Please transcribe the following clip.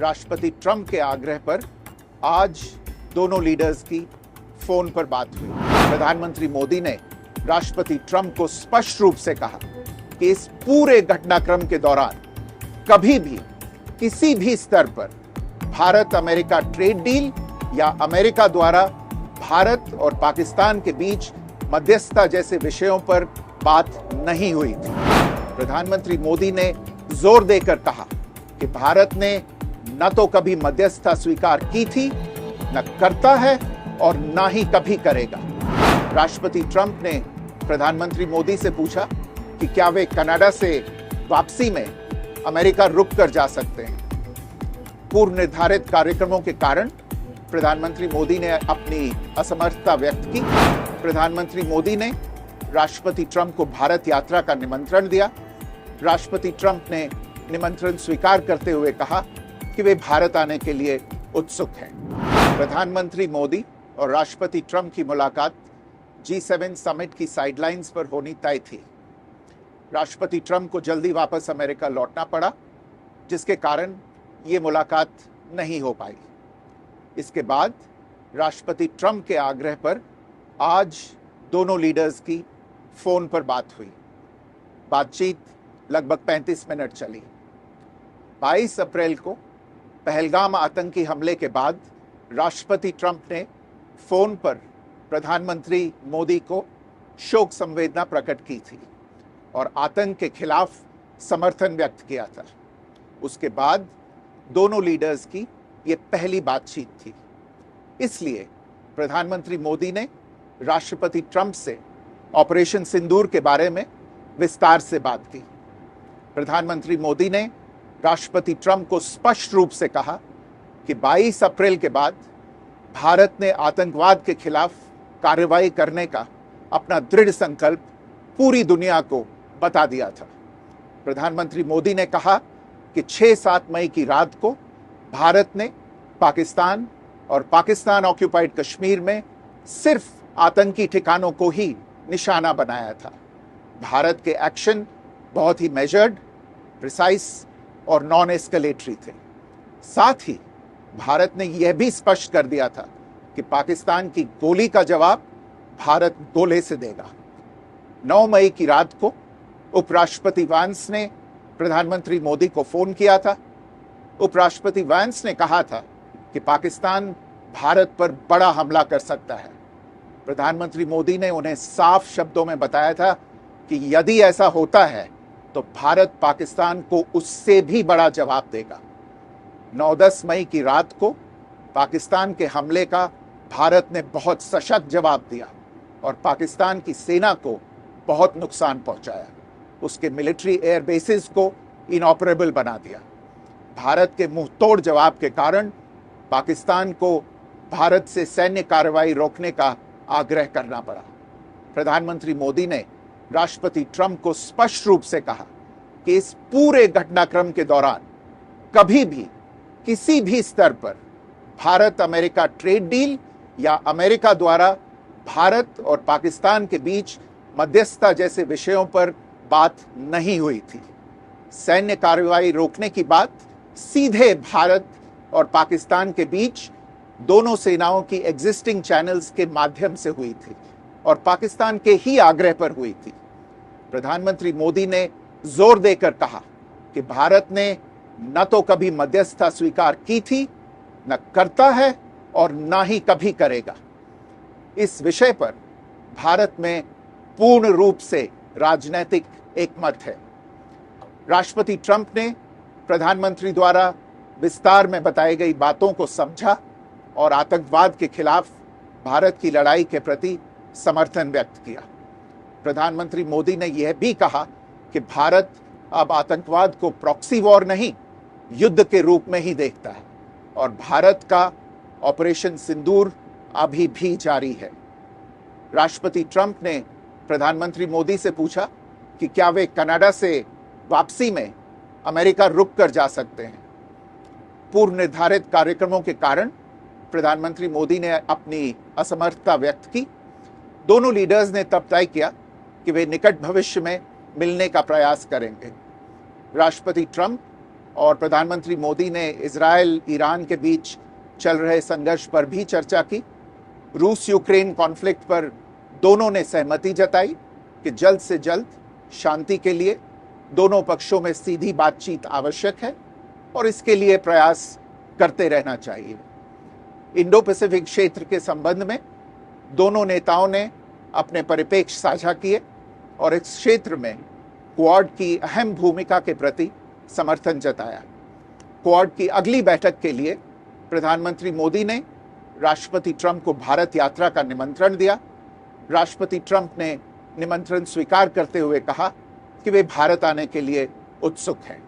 राष्ट्रपति ट्रंप के आग्रह पर आज दोनों लीडर्स की फोन पर बात हुई। प्रधानमंत्री मोदी ने राष्ट्रपति ट्रंप को स्पष्ट रूप से कहा कि इस पूरे घटनाक्रम के दौरान कभी भी किसी भी स्तर पर भारत अमेरिका ट्रेड डील या अमेरिका द्वारा भारत और पाकिस्तान के बीच मध्यस्थता जैसे विषयों पर बात नहीं हुई थी। प्रधानमंत्री मोदी ने जोर देकर कहा कि भारत ने न तो कभी मध्यस्थता स्वीकार की थी, न करता है और न ही कभी करेगा। राष्ट्रपति ट्रंप ने प्रधानमंत्री मोदी से पूछा कि क्या वे कनाडा से वापसी में अमेरिका रुक कर जा सकते हैं। पूर्व निर्धारित कार्यक्रमों के कारण प्रधानमंत्री मोदी ने अपनी असमर्थता व्यक्त की। प्रधानमंत्री मोदी ने राष्ट्रपति ट्रंप को भारत यात्रा का निमंत्रण दिया। राष्ट्रपति ट्रंप ने निमंत्रण स्वीकार करते हुए कहा कि वे भारत आने के लिए उत्सुक हैं। प्रधानमंत्री मोदी और राष्ट्रपति ट्रंप की मुलाकात G7 समिट की साइडलाइंस पर होनी तय थी। राष्ट्रपति ट्रंप को जल्दी वापस अमेरिका लौटना पड़ा, जिसके कारण ये मुलाकात नहीं हो पाई। इसके बाद राष्ट्रपति ट्रंप के आग्रह पर आज दोनों लीडर्स की फोन पर बात हुई। बातचीत लगभग 35 मिनट चली। 22 अप्रैल को पहलगाम आतंकी हमले के बाद राष्ट्रपति ट्रंप ने फोन पर प्रधानमंत्री मोदी को शोक संवेदना प्रकट की थी और आतंक के खिलाफ समर्थन व्यक्त किया था। उसके बाद दोनों लीडर्स की ये पहली बातचीत थी। इसलिए प्रधानमंत्री मोदी ने राष्ट्रपति ट्रंप से ऑपरेशन सिंदूर के बारे में विस्तार से बात की। प्रधानमंत्री मोदी ने राष्ट्रपति ट्रंप को स्पष्ट रूप से कहा कि 22 अप्रैल के बाद भारत ने आतंकवाद के खिलाफ कार्रवाई करने का अपना दृढ़ संकल्प पूरी दुनिया को बता दिया था। प्रधानमंत्री मोदी ने कहा कि 6-7 मई की रात को भारत ने पाकिस्तान और पाकिस्तान ऑक्यूपाइड कश्मीर में सिर्फ आतंकी ठिकानों को ही निशाना बनाया था। भारत के एक्शन बहुत ही मेजर्ड, प्रिसाइज और नॉन एस्केलेटरी थे। साथ ही भारत ने यह भी स्पष्ट कर दिया था कि पाकिस्तान की गोली का जवाब भारत गोले से देगा। 9 मई की रात को उपराष्ट्रपति वांस ने प्रधानमंत्री मोदी को फोन किया था। उपराष्ट्रपति वांस ने कहा था कि पाकिस्तान भारत पर बड़ा हमला कर सकता है। प्रधानमंत्री मोदी ने उन्हें साफ शब्दों में बताया था कि यदि ऐसा होता है तो भारत पाकिस्तान को उससे भी बड़ा जवाब देगा। 9-10 मई की रात को पाकिस्तान के हमले का भारत ने बहुत सशक्त जवाब दिया और पाकिस्तान की सेना को बहुत नुकसान पहुंचाया। उसके मिलिट्री एयर बेसिस को इनऑपरेबल बना दिया। भारत के मुंहतोड़ जवाब के कारण पाकिस्तान को भारत से सैन्य कार्रवाई रोकने का आग्रह करना पड़ा। प्रधानमंत्री मोदी ने राष्ट्रपति ट्रंप को स्पष्ट रूप से कहा कि इस पूरे घटनाक्रम के दौरान कभी भी किसी भी स्तर पर भारत अमेरिका ट्रेड डील या अमेरिका द्वारा भारत और पाकिस्तान के बीच मध्यस्थता जैसे विषयों पर बात नहीं हुई थी। सैन्य कार्रवाई रोकने की बात सीधे भारत और पाकिस्तान के बीच दोनों सेनाओं की एग्जिस्टिंग चैनल्स के माध्यम से हुई थी और पाकिस्तान के ही आग्रह पर हुई थी। प्रधानमंत्री मोदी ने जोर देकर कहा कि भारत ने न तो कभी मध्यस्थता स्वीकार की थी, न करता है और न ही कभी करेगा। इस विषय पर भारत में पूर्ण रूप से राजनीतिक एकमत है। राष्ट्रपति ट्रंप ने प्रधानमंत्री द्वारा विस्तार में बताई गई बातों को समझा और आतंकवाद के खिलाफ भारत की लड़ाई के प्रति समर्थन व्यक्त किया। प्रधानमंत्री मोदी ने यह भी कहा कि भारत अब आतंकवाद को प्रॉक्सी वॉर नहीं, युद्ध के रूप में ही देखता है और भारत का ऑपरेशन सिंदूर अभी भी जारी है। राष्ट्रपति ट्रंप ने प्रधानमंत्री मोदी से पूछा कि क्या वे कनाडा से वापसी में अमेरिका रुक कर जा सकते हैं। पूर्व निर्धारित कार्यक्रमों के कारण प्रधानमंत्री मोदी ने अपनी असमर्थता व्यक्त की। दोनों लीडर्स ने तब तय किया कि वे निकट भविष्य में मिलने का प्रयास करेंगे। राष्ट्रपति ट्रंप और प्रधानमंत्री मोदी ने इजराइल ईरान के बीच चल रहे संघर्ष पर भी चर्चा की। रूस यूक्रेन कॉन्फ्लिक्ट पर दोनों ने सहमति जताई कि जल्द से जल्द शांति के लिए दोनों पक्षों में सीधी बातचीत आवश्यक है और इसके लिए प्रयास करते रहना चाहिए। इंडो पैसिफिक क्षेत्र के संबंध में दोनों नेताओं ने अपने परिप्रेक्ष्य साझा किए और इस क्षेत्र में क्वाड की अहम भूमिका के प्रति समर्थन जताया। क्वाड की अगली बैठक के लिए प्रधानमंत्री मोदी ने राष्ट्रपति ट्रंप को भारत यात्रा का निमंत्रण दिया। राष्ट्रपति ट्रंप ने निमंत्रण स्वीकार करते हुए कहा कि वे भारत आने के लिए उत्सुक हैं।